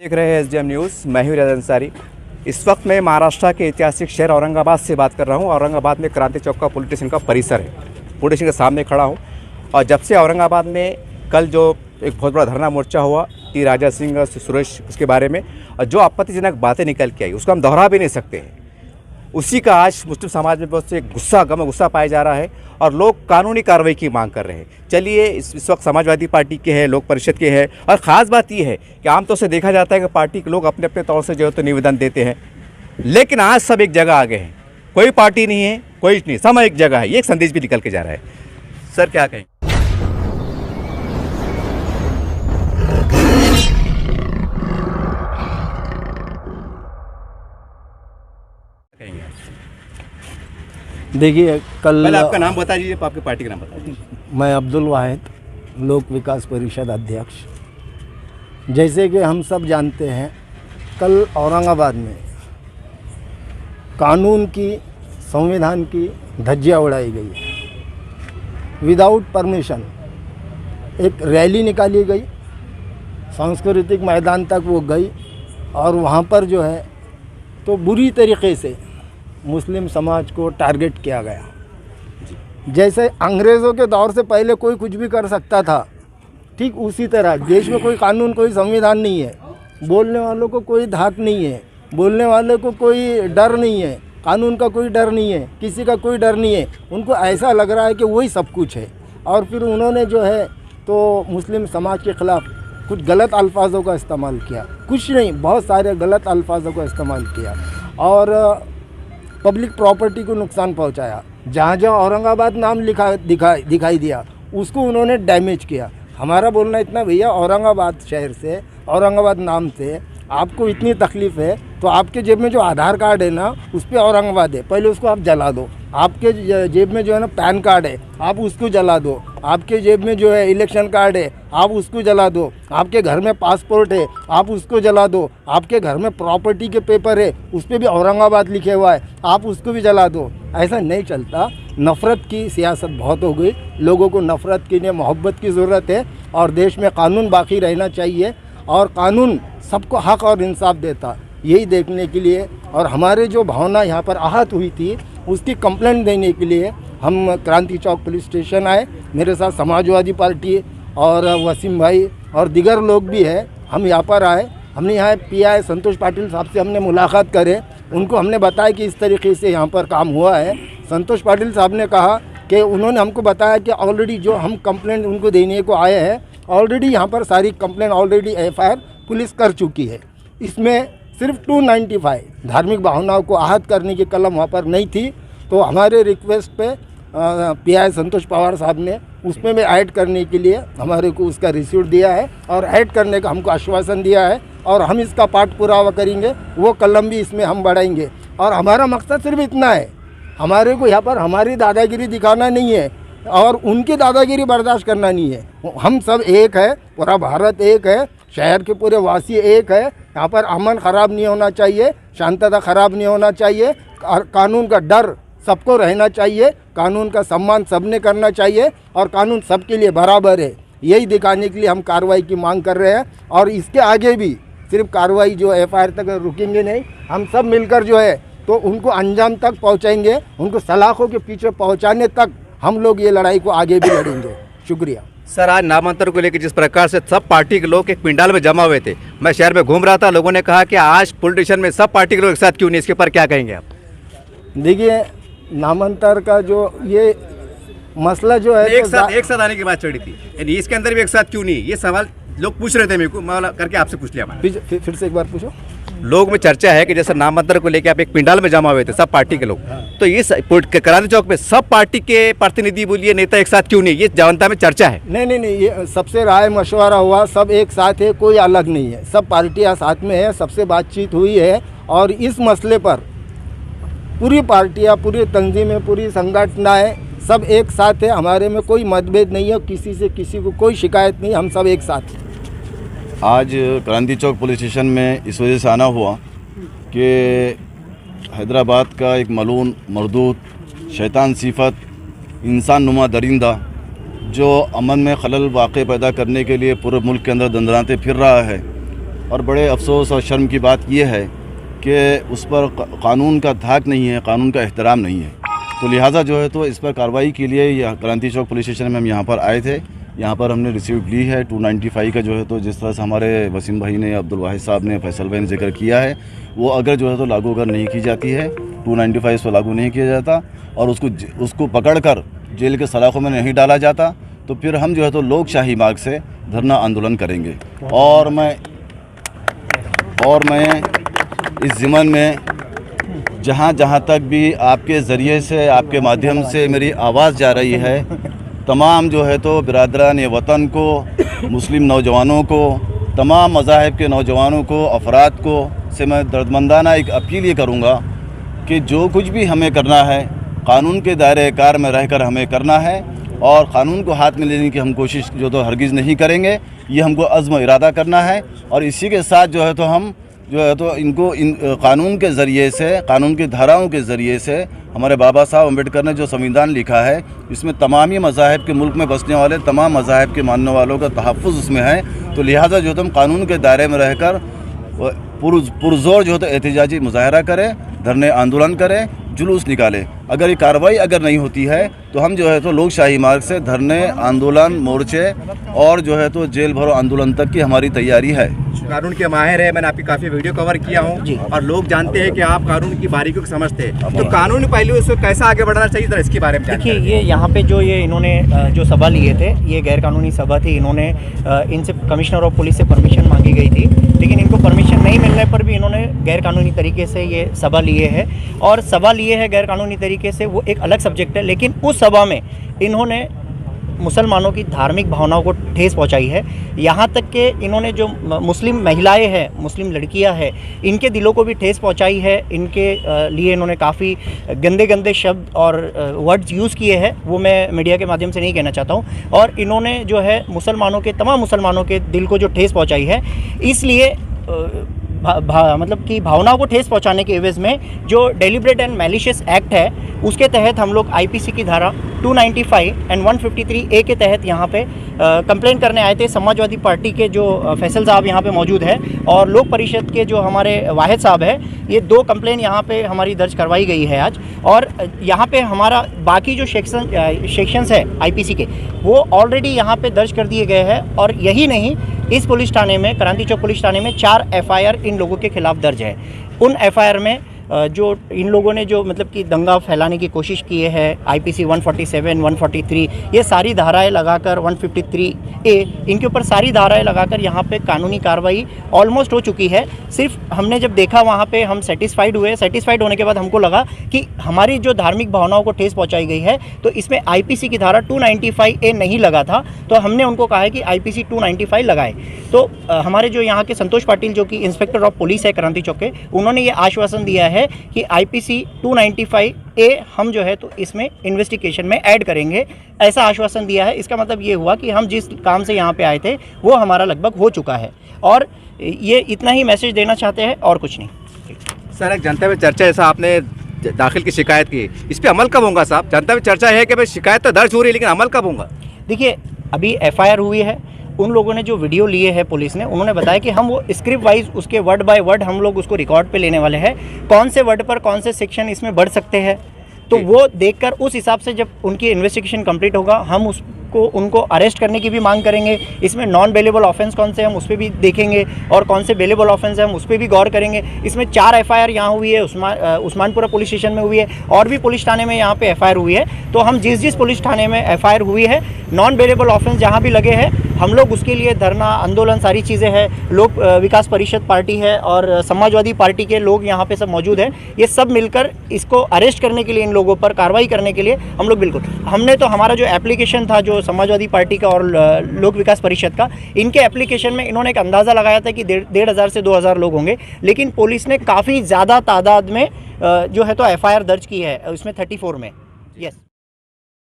देख रहे हैं एसडीएम न्यूज़। मैं हूं रियाज अंसारी। इस वक्त मैं महाराष्ट्र के ऐतिहासिक शहर औरंगाबाद से बात कर रहा हूं। औरंगाबाद में क्रांति चौक का पुलिस स्टेशन का परिसर है। पुलिस स्टेशन के सामने खड़ा हूं और जब से औरंगाबाद में कल जो एक बहुत बड़ा धरना मोर्चा हुआ टी राजा सिंह सुरेश उसके बारे में, और जो आपत्तिजनक बातें निकल के आई उसको हम दोहरा भी नहीं सकते हैं। उसी का आज मुस्लिम समाज में बहुत से गुस्सा पाया जा रहा है और लोग कानूनी कार्रवाई की मांग कर रहे हैं। चलिए, इस वक्त समाजवादी पार्टी के हैं, लोक परिषद के हैं, और ख़ास बात यह है कि आमतौर से देखा जाता है कि पार्टी के लोग अपने अपने तौर से जो है तो निवेदन देते हैं, लेकिन आज सब एक जगह आ गए हैं। कोई पार्टी नहीं है, कोई नहीं, सब एक जगह है। ये एक संदेश भी निकल के जा रहा है। सर क्या कहें? देखिए, कल पहले आपका नाम बता दीजिए, आपकी पार्टी का नाम बता दीजिए। मैं अब्दुल वाहिद, लोक विकास परिषद अध्यक्ष। जैसे कि हम सब जानते हैं, कल औरंगाबाद में कानून की, संविधान की धज्जियां उड़ाई गई है। विदाउट परमिशन एक रैली निकाली गई, सांस्कृतिक मैदान तक वो गई और वहाँ पर जो है तो बुरी तरीके से मुस्लिम समाज को टारगेट किया गया। जैसे अंग्रेज़ों के दौर से पहले कोई कुछ भी कर सकता था, ठीक उसी तरह देश में कोई कानून, कोई संविधान नहीं है। बोलने वालों को कोई धाक नहीं है, बोलने वाले को कोई डर नहीं है, कानून का कोई डर नहीं है, किसी का कोई डर नहीं है। उनको ऐसा लग रहा है कि वही सब कुछ है। और फिर उन्होंने जो है तो मुस्लिम समाज के ख़िलाफ़ कुछ गलत अल्फाजों का इस्तेमाल किया, कुछ नहीं, बहुत सारे गलत अल्फाजों का इस्तेमाल किया और पब्लिक प्रॉपर्टी को नुकसान पहुंचाया। जहाँ जहाँ औरंगाबाद नाम दिखाई दिया उसको उन्होंने डैमेज किया। हमारा बोलना इतना, भैया औरंगाबाद शहर से, औरंगाबाद नाम से आपको इतनी तकलीफ़ है तो आपके जेब में जो आधार कार्ड है ना, उस पर औरंगाबाद है, पहले उसको आप जला दो। आपके जेब में जो है ना पैन कार्ड है, आप उसको जला दो। आपके जेब में जो है इलेक्शन कार्ड है, आप उसको जला दो। आपके घर में पासपोर्ट है, आप उसको जला दो। आपके घर में प्रॉपर्टी के पेपर है, उस पर भी औरंगाबाद लिखे हुआ है, आप उसको भी जला दो। ऐसा नहीं चलता। नफ़रत की सियासत बहुत हो गई। लोगों को नफ़रत के लिए मोहब्बत की ज़रूरत है और देश में कानून बाकी रहना चाहिए और कानून सबको हक़ और इंसाफ देता, यही देखने के लिए और हमारे जो भावना यहाँ पर आहत हुई थी उसकी कंप्लेंट देने के लिए हम क्रांति चौक पुलिस स्टेशन आए। मेरे साथ समाजवादी पार्टी और वसीम भाई और दिगर लोग भी हैं। हम यहाँ पर आए, हमने यहाँ पीआई संतोष पाटिल साहब से हमने मुलाकात करे, उनको हमने बताया कि इस तरीके से यहाँ पर काम हुआ है। संतोष पाटिल साहब ने कहा कि उन्होंने हमको बताया कि ऑलरेडी जो हम कंप्लेंट उनको देने को आए हैं, ऑलरेडी यहाँ पर सारी कंप्लेंट ऑलरेडी एफआईआर पुलिस कर चुकी है। इसमें सिर्फ 295 धार्मिक भावनाओं को आहत करने की कलम वहाँ पर नहीं थी। तो हमारे रिक्वेस्ट पे पीआई संतोष पवार साहब ने उसमें भी ऐड करने के लिए हमारे को उसका रिसीट दिया है और ऐड करने का हमको आश्वासन दिया है और हम इसका पाठ पुरावा करेंगे। वो कलम भी इसमें हम बढ़ाएंगे और हमारा मकसद सिर्फ इतना है, हमारे को यहाँ पर हमारी दादागिरी दिखाना नहीं है और उनकी दादागिरी बर्दाश्त करना नहीं है। हम सब एक है, पूरा भारत एक है, शहर के पूरे वासी एक है। यहाँ पर अमन ख़राब नहीं होना चाहिए, शांतता ख़राब नहीं होना चाहिए, कानून का डर सबको रहना चाहिए, कानून का सम्मान सबने करना चाहिए और कानून सबके लिए बराबर है। यही दिखाने के लिए हम कार्रवाई की मांग कर रहे हैं और इसके आगे भी सिर्फ कार्रवाई जो एफआईआर तक रुकेंगे नहीं, हम सब मिलकर जो है तो उनको अंजाम तक पहुँचाएंगे, उनको सलाखों के पीछे पहुँचाने तक हम लोग ये लड़ाई को आगे भी लड़ेंगे। शुक्रिया। सर, आज नामांतर को लेकर जिस प्रकार से सब पार्टी के लोग एक पिंडाल में जमा हुए थे, मैं शहर में घूम रहा था, लोगों ने कहा कि आज पॉलिटिशियन में सब पार्टी के लोग एक साथ क्यों नहीं, इसके ऊपर क्या कहेंगे आप? देखिए, नामांतर का जो ये मसला जो है एक साथ आने की बात चढ़ी थी, यानी इसके अंदर भी एक साथ क्यों नहीं, ये सवाल लोग पूछ रहे थे मेरे को, मैं करके आपसे पूछ लिया। फिर से एक बार पूछो। लोग में चर्चा है कि जैसे नामांतर को लेकर आप एक पिंडाल में जमा हुए थे सब पार्टी के लोग, तो ये क्रांति चौक पे सब पार्टी के प्रतिनिधि बोलिए नेता एक साथ क्यों नहीं, ये जनता में चर्चा है। नहीं, ये सबसे राय मशवरा हुआ, सब एक साथ है, कोई अलग नहीं है, सब पार्टियां साथ में है, सबसे बातचीत हुई है और इस मसले पर पूरी पार्टियां, पूरी तंजीमें, पूरी संगठनाएं सब एक साथ है। हमारे में कोई मतभेद नहीं है, किसी से किसी को कोई शिकायत नहीं, हम सब एक साथ हैं। आज क्रांति चौक पुलिस स्टेशन में इस वजह से आना हुआ कि हैदराबाद का एक मलून, मरदूद, शैतान सिफत, इंसान नुमा दरिंदा जो अमन में खलल वाक़ पैदा करने के लिए पूरे मुल्क के अंदर दंदनाते फिर रहा है, और बड़े अफसोस और शर्म की बात यह है कि उस पर कानून का धाक नहीं है, कानून का एहतराम नहीं है। तो लिहाजा जो है तो इस पर कार्रवाई के लिए यह क्रांति चौक पुलिस स्टेशन में हम यहाँ पर आए थे। यहाँ पर हमने रिसीव्ड ली है 295 का जो है तो जिस तरह से हमारे वसीम भाई ने, अब्दुल वाहिद साहब ने, फैसल भाई ने जिक्र किया है, वो अगर जो है तो लागू अगर नहीं की जाती है, 295 पर लागू नहीं किया जाता और उसको पकड़कर जेल के सलाखों में नहीं डाला जाता, तो फिर हम जो है तो लोकशाही मार्ग से धरना आंदोलन करेंगे। और मैं इस ज़िमन में जहाँ तक भी आपके ज़रिए से, आपके माध्यम से मेरी आवाज़ जा रही है, तमाम जो है तो बिरादरान वतन को, मुस्लिम नौजवानों को, तमाम मज़ाहिब के नौजवानों को, अफराद को से मैं दर्दमंदाना एक अपील ये करूँगा कि जो कुछ भी हमें करना है कानून के दायरे कार में रहकर हमें करना है और क़ानून को हाथ में लेने की हम कोशिश जो तो हरगिज़ नहीं करेंगे। ये हमको अज़्म इरादा करना है और इसी के साथ जो है तो हम जो है तो इनको कानून के ज़रिए से, कानून की धाराओं के ज़रिए से, हमारे बाबा साहब अम्बेडकर ने जो संविधान लिखा है इसमें तमामी मज़ाहिब के, मुल्क में बसने वाले तमाम मज़ाहिब के मानने वालों का तहफ़्फ़ुज़ उसमें है। तो लिहाजा जो तो हम कानून के दायरे में रहकर पुरज़ोर जो तो एहतजाजी मुज़ाहरा करें, धरने आंदोलन करें, जुलूस निकालें। अगर ये कार्रवाई अगर नहीं होती है तो हम जो है तो लोकशाही मार्ग से धरने, आंदोलन, मोर्चे और जो है तो जेल भरो आंदोलन तक की हमारी तैयारी है। कानून के माहिर है, मैंने आपकी काफ़ी वीडियो कवर किया हूँ और लोग जानते हैं कि आप कानून की बारीकियों को समझते हैं, तो कानूनी पहलू इसको कैसा आगे बढ़ाना चाहिए, तो इसके बारे में देखिए, ये यहाँ पे जो ये इन्होंने जो सभा लिए थे, ये गैरकानूनी सभा थी। इन्होंने इनसे कमिश्नर ऑफ पुलिस से परमिशन मांगी गई थी, लेकिन इनको परमिशन नहीं मिलने पर भी इन्होंने गैरकानूनी तरीके से ये सभा लिए है। और सभा लिए है गैरकानूनी तरीके से, वो एक अलग सब्जेक्ट है, लेकिन उस सभा में इन्होंने मुसलमानों की धार्मिक भावनाओं को ठेस पहुंचाई है। यहाँ तक कि इन्होंने जो मुस्लिम महिलाएं हैं, मुस्लिम लड़कियां हैं, इनके दिलों को भी ठेस पहुंचाई है। इनके लिए इन्होंने काफ़ी गंदे गंदे शब्द और वर्ड्स यूज़ किए हैं, वो मैं मीडिया के माध्यम से नहीं कहना चाहता हूँ। और इन्होंने जो है मुसलमानों के, तमाम मुसलमानों के दिल को जो ठेस पहुँचाई है, इसलिए मतलब कि भावनाओं को ठेस पहुंचाने के एवज में जो डेलिब्रेट एंड मैलिशियस एक्ट है, उसके तहत हम लोग आईपीसी की धारा 295 एंड 153A के तहत यहाँ पे कंप्लेंट करने आए थे। समाजवादी पार्टी के जो फैसल साहब यहाँ पे मौजूद है और लोक परिषद के जो हमारे वाहिद साहब है, ये 2 कंप्लेंट यहाँ पे हमारी दर्ज करवाई गई है आज। और यहाँ पे हमारा बाकी जो सेक्शंस है आईपीसी के, वो ऑलरेडी यहाँ पे दर्ज कर दिए गए हैं। और यही नहीं, इस पुलिस थाने में, क्रांति चौक पुलिस थाने में 4 FIR इन लोगों के खिलाफ दर्ज है। उन FIR में जो इन लोगों ने जो मतलब कि दंगा फैलाने की कोशिश की है, आईपीसी 147, 143, ये सारी धाराएं लगाकर, 153A, इनके ऊपर सारी धाराएं लगाकर यहाँ पे कानूनी कार्रवाई ऑलमोस्ट हो चुकी है। सिर्फ हमने जब देखा वहाँ पे हम सेटिस्फाइड हुए। सेटिस्फाइड होने के बाद हमको लगा कि हमारी जो धार्मिक भावनाओं को ठेस पहुँचाई गई है, तो इसमें आईपीसी की धारा 295A नहीं लगा था, तो हमने उनको कहा है कि आईपीसी 295 लगाए। तो हमारे जो यहाँ के संतोष पाटिल, जो कि इंस्पेक्टर ऑफ पुलिस है क्रांति चौक के, उन्होंने ये आश्वासन दिया है कि आईपीसी 295A हम जो है तो इसमें इन्वेस्टिगेशन में ऐड करेंगे, ऐसा आश्वासन दिया है। इसका मतलब ये हुआ कि हम जिस काम से यहाँ पे आए थे वो हमारा लगभग हो चुका है, और ये इतना ही मैसेज देना चाहते हैं और कुछ नहीं। सर, एक जनता में चर्चा, ऐसा आपने दाखिल की शिकायत की, इस पर अमल कब होगा साहब? जनता में चर्चा है कि भाई शिकायत तो दर्ज हो रही है, लेकिन अमल कब होगा? देखिए, अभी FIR हुई है, उन लोगों ने जो वीडियो लिए है पुलिस ने, उन्होंने बताया कि हम वो स्क्रिप्ट वाइज, उसके वर्ड बाय वर्ड हम लोग उसको रिकॉर्ड पे लेने वाले हैं, कौन से वर्ड पर कौन से सेक्शन इसमें बढ़ सकते हैं। तो वो देखकर उस हिसाब से जब उनकी इन्वेस्टिगेशन कंप्लीट होगा, हम उनको अरेस्ट करने की भी मांग करेंगे। इसमें नॉन बेलेबल ऑफेंस कौन से हम उस पर भी देखेंगे और कौन से बेलेबल ऑफेंस है हम उस पर भी गौर करेंगे। इसमें 4 FIR यहाँ हुई है, उस्मानपुरा पुलिस स्टेशन में हुई है, और भी पुलिस थाने में यहाँ पे FIR हुई है। तो हम जिस पुलिस थाने में FIR हुई है, नॉन बेलेबल ऑफेंस जहाँ भी लगे हैं, हम लोग उसके लिए धरना, आंदोलन, सारी चीज़ें हैं। लोक विकास परिषद पार्टी है और समाजवादी पार्टी के लोग यहाँ पे सब मौजूद हैं। ये सब मिलकर इसको अरेस्ट करने के लिए, इन लोगों पर कार्रवाई करने के लिए हम लोग बिल्कुल, हमने तो हमारा जो एप्लीकेशन था, जो समाजवादी पार्टी का और लोक विकास परिषद का, इनके एप्लीकेशन में इन्होंने एक अंदाज़ा लगाया था कि 1,500 से 2,000 लोग होंगे, लेकिन पुलिस ने काफ़ी ज़्यादा तादाद में जो है तो FIR दर्ज की है, इसमें 34 में। यस।